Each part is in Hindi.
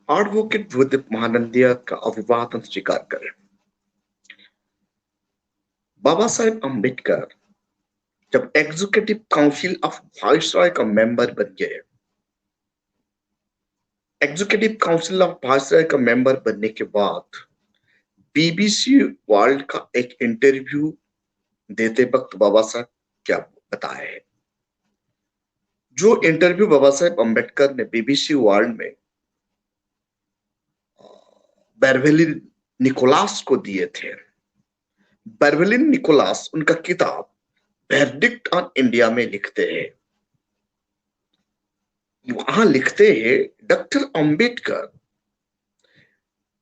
एडवोकेट भूदेव महानंदिया का अभिवादन स्वीकार करें। बाबा साहेब अम्बेडकर जब एग्जीक्यूटिव काउंसिल ऑफ वायसराय का मेंबर बन गए, एग्जीक्यूटिव काउंसिल ऑफ वायसराय का मेंबर बनने के बाद बीबीसी वर्ल्ड का एक इंटरव्यू देते वक्त बाबा साहब क्या बताए हैं। जो इंटरव्यू बाबा साहेब अम्बेडकर ने बीबीसी वर्ल्ड में बेरवेलिन निकोलास को दिए थे। बेरवेलिन निकोलास उनका किताब वेर्डिक्ट ऑन इंडिया में लिखते हैं। वहां लिखते हैं, doctor Ambedkar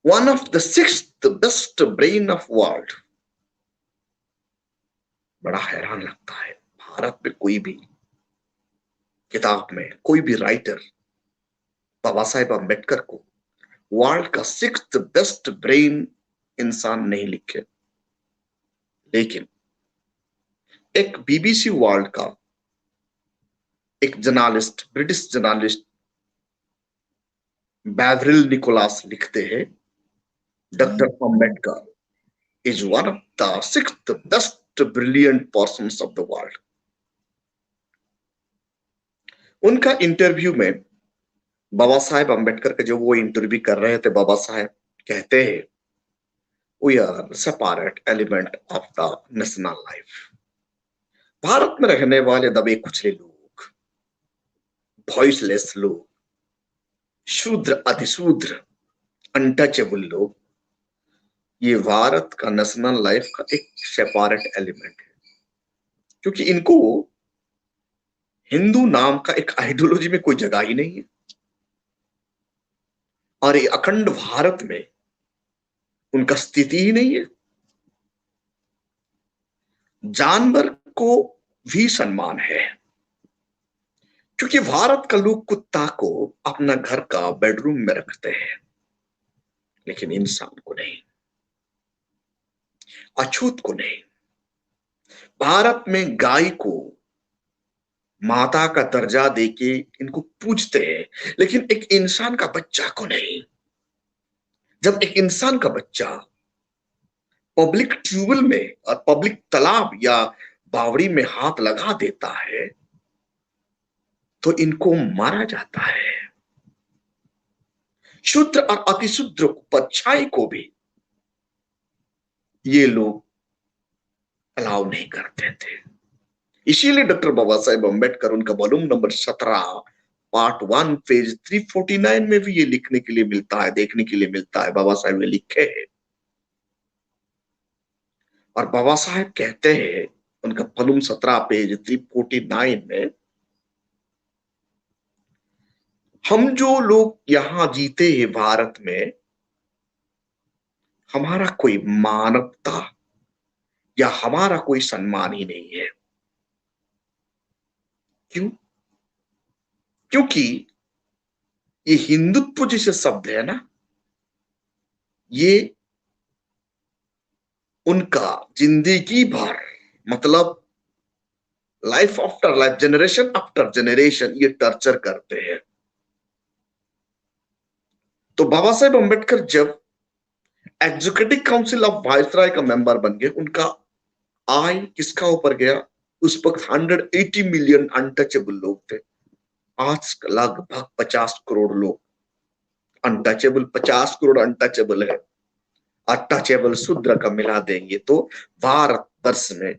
one of the sixth best brain of world. बड़ा हैरान लगता है, भारत में कोई भी किताब में कोई भी राइटर बाबा साहेब अम्बेडकर को वर्ल्ड का सिक्स्थ बेस्ट ब्रेन इंसान नहीं लिखे, लेकिन एक बीबीसी वर्ल्ड का एक जर्नलिस्ट, ब्रिटिश जर्नलिस्ट बेवरिल निकोलास लिखते हैं, doctor Ambedkar is one of the sixth best brilliant persons of the world। उनका इंटरव्यू में बाबा साहेब अम्बेडकर का जो वो इंटरव्यू कर रहे थे, बाबा साहेब कहते हैं, we are separate element of the national life. Bharat में रहने वाले दबे कुचले लोग, वॉइसलेस लोग, शूद्र अतिशूद्र, अनटचेबल लोग, ये भारत का नेशनल लाइफ का एक सेपरेट एलिमेंट है, क्योंकि इनको हिंदू नाम का एक आइडियोलॉजी में कोई जगह ही नहीं है और ये अखंड भारत में उनका स्थिति ही नहीं है। जानवर को भी सम्मान है, क्योंकि भारत का लोग कुत्ता को अपना घर का बेडरूम में रखते हैं, लेकिन इंसान को नहीं, अछूत को नहीं। भारत में गाय को माता का दर्जा देके इनको पूजते हैं, लेकिन एक इंसान का बच्चा को नहीं। जब एक इंसान का बच्चा पब्लिक ट्यूबवेल में और पब्लिक तालाब या बावड़ी में हाथ लगा देता है तो इनको मारा जाता है। शूद्र और अतिशूद्र परछाई को भी ये लोग अलाउ नहीं करते थे। इसीलिए डॉक्टर बाबा साहेब अम्बेडकर उनका वॉल्यूम नंबर 17 पार्ट 1 पेज 349 में भी ये लिखने के लिए मिलता है, देखने के लिए मिलता है। बाबा साहेब ने लिखे हैं और बाबा साहेब कहते हैं उनका वॉल्यूम 17 पेज 349 में, हम जो लोग यहां जीते हैं भारत में, हमारा कोई मानवता या हमारा कोई सम्मान ही नहीं है। क्यों? क्योंकि ये हिंदुत्व जैसे शब्द है ना, ये उनका जिंदगी भर, मतलब life after life, generation after generation ये टर्चर करते हैं। तो बाबा साहेब अम्बेडकर जब एग्जीक्यूटिव काउंसिल ऑफ वायसराय का मेंबर बन गए, उनका आय किसका ऊपर गया? उस वक्त 180 मिलियन अनटचेबल लोग थे। आज लगभग 50 करोड़ लोग अनटचेबल, 50 करोड़ अनटचेबल है। अनटचेबल शूद्र का मिला देंगे तो भारत वर्ष में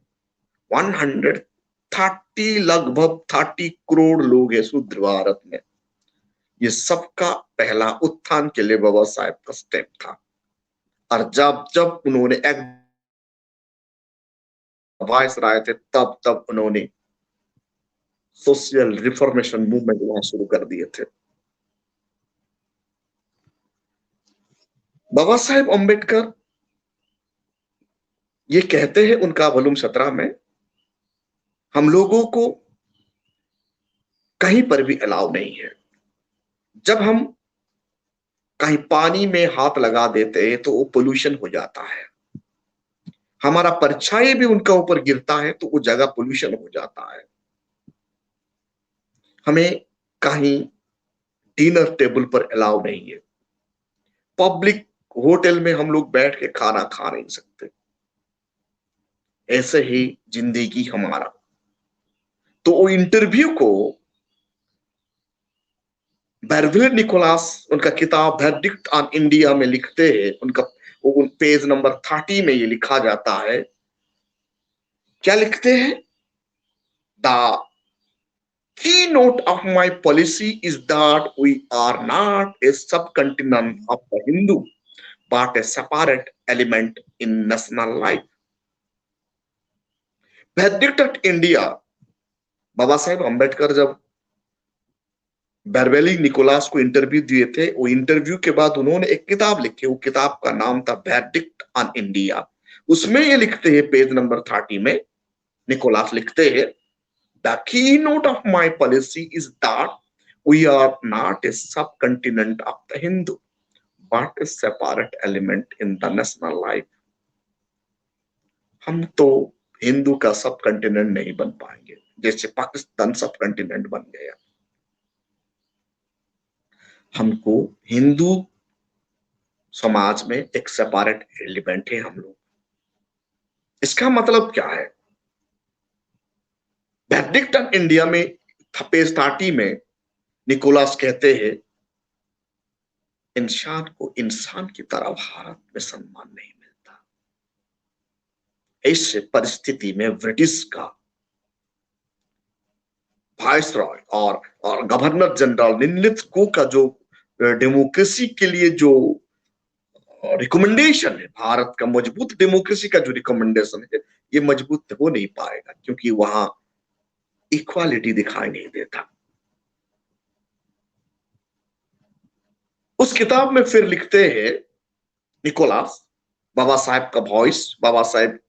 130, लगभग 30 करोड़ लोग है शूद्र भारत में। ये सबका पहला उत्थान के लिए बाबा साहेब का स्टेप था। और जब जब उन्होंने वायसराय थे, तब तब उन्होंने सोशल रिफॉर्मेशन मूवमेंट वहां शुरू कर दिए थे। बाबा साहेब अम्बेडकर ये कहते हैं उनका वॉल्यूम 17 में, हम लोगों को कहीं पर भी अलाउ नहीं है। जब हम कहीं पानी में हाथ लगा देते हैं तो वो पोल्यूशन हो जाता है। हमारा परछाई भी उनका ऊपर गिरता है तो वो जगह पोल्यूशन हो जाता है। हमें कहीं डिनर टेबल पर अलाउ नहीं है। पब्लिक होटल में हम लोग बैठ के खाना खा नहीं सकते। ऐसे ही जिंदगी हमारा। तो वो इंटरव्यू को बेरविल निकोलस उनका किताब वर्डिक्ट ऑन इंडिया में लिखते हैं। उनका उन पेज नंबर 30 में ये लिखा जाता है। क्या लिखते हैं? The keynote of my policy is that we are not a subcontinent of the Hindu, but a separate element in national life. Verdict at India, Baba Saheb Ambedkar जब बेरवेली निकोलस को इंटरव्यू दिए थे, वो इंटरव्यू के बाद उन्होंने एक किताब लिखी। वो किताब का नाम था वर्डिक्ट ऑन इंडिया। उसमें ये लिखते हैं पेज नंबर 30 में, निकोलस लिखते हैं, the keynote of my policy is that we are not a subcontinent of the Hindu, but a separate element in the national life. हम तो हिंदू का सब कंटिनेंट नहीं बन पाएंगे, जैसे पाकिस्तान सब कंटिनेंट बन गया। हमको हिंदू समाज में एक सेपरेट एलिमेंट है हम लोग। इसका मतलब क्या है? वर्डिक्ट ऑन इंडिया में पेज 30 में निकोलस कहते हैं, इंसान को इंसान की तरह भारत में सम्मान नहीं मिलता। इस परिस्थिति में ब्रिटिश का वायसरॉय और गवर्नर जनरल निम्नलिखितों का जो डेमोक्रेसी के लिए जो रिकमेंडेशन है, भारत का मजबूत डेमोक्रेसी का जो रिकमेंडेशन है, ये मजबूत हो नहीं पाएगा, क्योंकि वहां इक्वालिटी दिखाई नहीं देता। उस किताब में फिर लिखते हैं निकोलस, बाबा साहेब का वॉइस, बाबा साहेब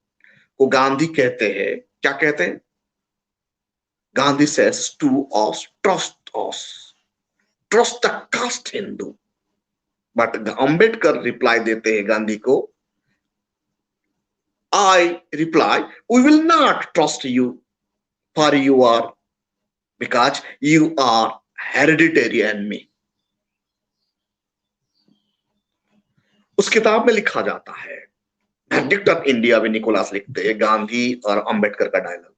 को गांधी कहते हैं। क्या कहते हैं? Gandhi says to us, trust the caste Hindu. But Ambedkar reply देते हैं गांधी को, I reply, we will not trust you for you are, because you are hereditary enemy. उस किताब में लिखा जाता है, वर्डिक्ट ऑफ इंडिया में निकोलस लिखते हैं गांधी और अंबेडकर का डायलॉग।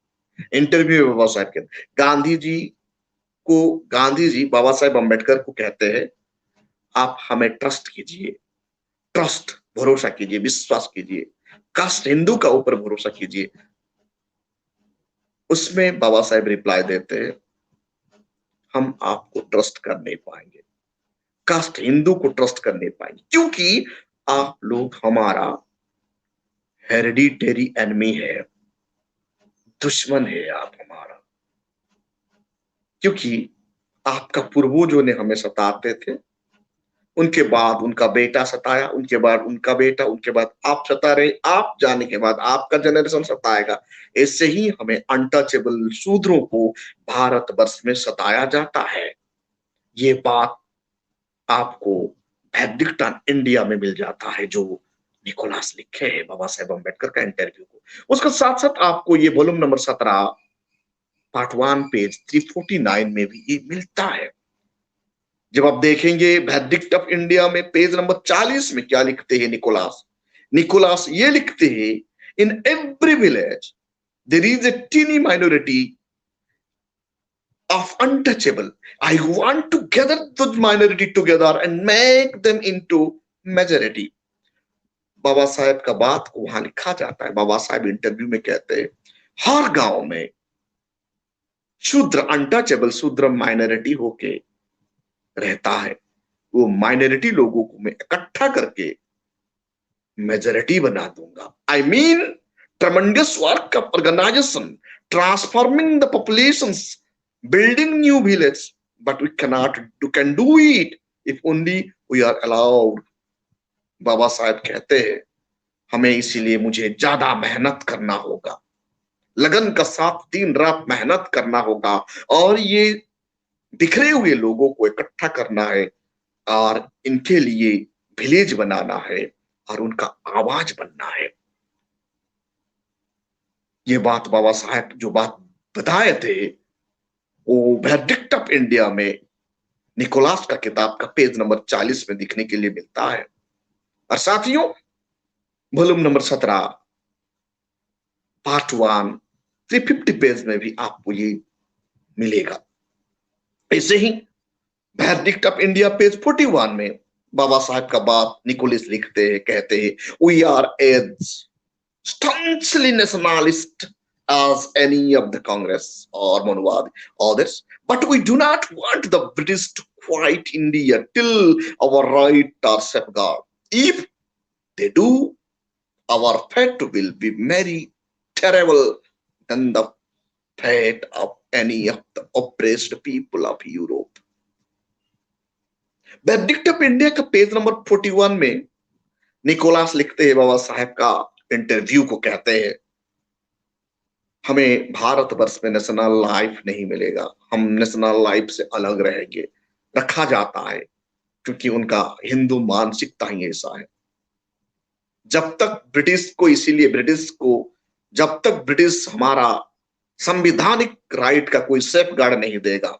इंटरव्यू में बाबा साहब के गांधी जी बाबा साहेब अंबेडकर को कहते हैं, आप हमें ट्रस्ट कीजिए, ट्रस्ट भरोसा कीजिए, विश्वास कीजिए, कास्ट हिंदू का ऊपर भरोसा कीजिए। उसमें बाबा साहेब रिप्लाई देते हैं, हम आपको ट्रस्ट कर नहीं पाएंगे, कास्ट हिंदू को ट्रस्ट कर नहीं पाएंगे, क्योंकि आप लोग हमारा हेरिडिटरी एनमी है, दुश्मन है आप हमारा, क्योंकि आपका पूर्वजों ने हमें सताते थे, उनके बाद उनका बेटा सताया, उनके बाद उनका बेटा, उनके बाद आप सता रहे, आप जाने के बाद आपका जनरेशन सताएगा। ऐसे ही हमें अनटचेबल शूद्रों को भारतवर्ष में सताया जाता है। ये बात आपको वर्डिक्ट ऑन इंडिया में मिल जाता है, जो निकोलस लिखे हैं बाबा साहेब अम्बेडकर का इंटरव्यू को। उसके साथ साथ आपको ये वॉल्यूम नंबर 17 पार्ट 1 पेज 349 में भी ये मिलता है। जब आप देखेंगे वर्डिक्ट ऑफ इंडिया में पेज नंबर 40 में क्या लिखते हैं निकोलस ये लिखते हैं, in every village there is a tiny minority of untouchable. I want to gather the minority together and make them into majority. Baba Saheb का बात को वहां लिखा जाता है। बाबा साहेब इंटरव्यू में कहते हैं, हर गांव में शूद्र, अनटचेबल शूद्र माइनॉरिटी होके रहता है। वो माइनॉरिटी लोगों को मैं इकट्ठा करके मेजॉरिटी बना दूंगा। I mean tremendous work of organization, transforming the populations, building new village, but we can do it if only we are allowed. बाबा साहब कहते हैं, हमें इसीलिए मुझे ज्यादा मेहनत करना होगा, लगन का साथ दिन रात मेहनत करना होगा, और ये बिखरे हुए लोगों को इकट्ठा करना है, और इनके लिए विलेज बनाना है, और उनका आवाज बनना है। ये बात बाबा साहब जो बात बताए थे, वो वर्डिक्ट ऑफ इंडिया में निकोलस का किताब का पेज नंबर 40 में दिखने के लिए मिलता है। और साथियों, वॉल्यूम नंबर 17 पार्ट 1 350 पेज में भी आपको ये मिलेगा। ऐसे ही वर्डिक्ट ऑफ इंडिया पेज 41 में बाबा साहब का बात निकोलस लिखते हैं, कहते हैं, we are as staunchly nationalist as any of the Congress or Monwad others, but we do not want the British to quiet India till our right are safeguarded. If they do, our fate will be very terrible than the fate of any of the oppressed people of Europe. Verdict of India का पेज नंबर 41 में निकोलस लिखते हैं, बाबा साहब का इंटरव्यू को कहते हैं, हमें भारतवर्ष में नेशनल लाइफ नहीं मिलेगा, हम नेशनल लाइफ से अलग रहेंगे, रखा जाता है क्योंकि उनका हिंदू मानसिकता ही ऐसा है। जब तक ब्रिटिश को, इसीलिए ब्रिटिश को, जब तक ब्रिटिश हमारा संवैधानिक राइट का कोई सेफ गार्ड नहीं देगा,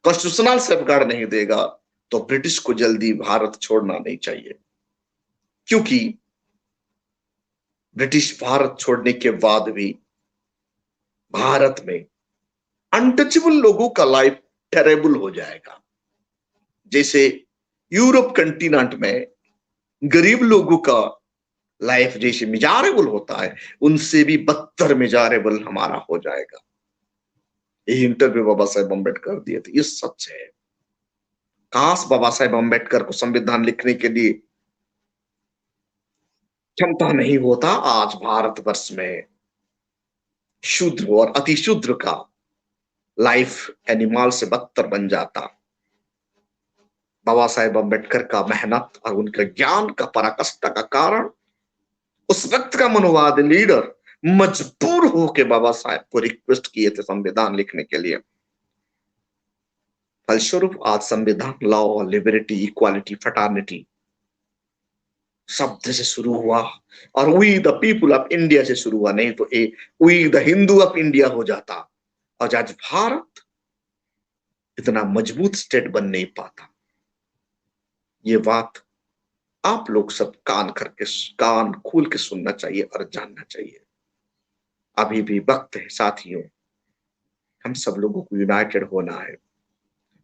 कॉन्स्टिट्यूशनल सेफ गार्ड नहीं देगा, तो ब्रिटिश को जल्दी भारत छोड़ना नहीं चाहिए। क्योंकि ब्रिटिश भारत छोड़ने के बाद भी भारत में अनटचेबल लोगों का लाइफ टेरेबल हो जाएगा। जैसे यूरोप कंटिनेंट में गरीब लोगों का लाइफ जैसे मिजारेबल होता है, उनसे भी बदतर मिजारेबल हमारा हो जाएगा। यही इंटरव्यू बाबा साहेब अम्बेडकर दिए थे, ये सच है। काश बाबा साहेब अम्बेडकर को संविधान लिखने के लिए क्षमता नहीं होता, आज भारतवर्ष में शूद्र और अति शूद्र का लाइफ एनिमल से बदतर बन जाता। बाबा साहेब अम्बेडकर का मेहनत और उनके ज्ञान का पराकाष्ठा का कारण उस वक्त का मनोवादी लीडर मजबूर होकर बाबा साहेब को रिक्वेस्ट किए थे संविधान लिखने के लिए। फलस्वरूप आज संविधान लॉ, लिबर्टी, इक्वालिटी, फ्रेटर्निटी शब्द से शुरू हुआ और we the people of India से शुरू हुआ, नहीं तो we the Hindu of India हो जाता और आज भारत इतना मजबूत स्टेट बन नहीं पाता। ये बात आप लोग सब कान खोल के सुनना चाहिए और जानना चाहिए। अभी भी वक्त है साथियों, हम सब लोगों को यूनाइटेड होना है।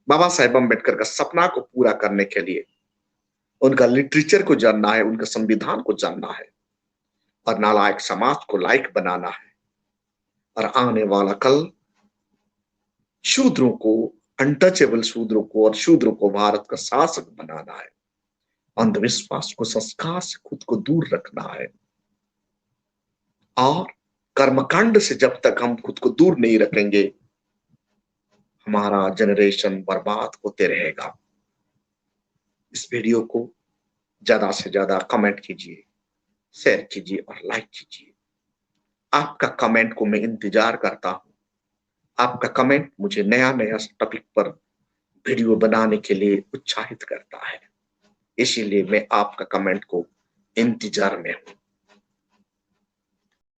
बाबा साहेब अम्बेडकर का सपना को पूरा करने के लिए उनका लिटरेचर को जानना है, उनका संविधान को जानना है और नालायक समाज को लायक बनाना है और आने वाला कल शूद्रों को, अनटचेबल शूद्रों को और शूद्रों को भारत का शासक बनाना है। अंधविश्वास को, संस्कार से खुद को दूर रखना है और कर्मकांड से जब तक हम खुद को दूर नहीं रखेंगे, हमारा जनरेशन बर्बाद होते रहेगा। इस वीडियो को ज्यादा से ज्यादा कमेंट कीजिए, शेयर कीजिए और लाइक कीजिए। आपका कमेंट को मैं इंतजार करता हूं। आपका कमेंट मुझे नया नया टॉपिक पर वीडियो बनाने के लिए उत्साहित करता है, इसीलिए मैं आपका कमेंट को इंतजार में हूं।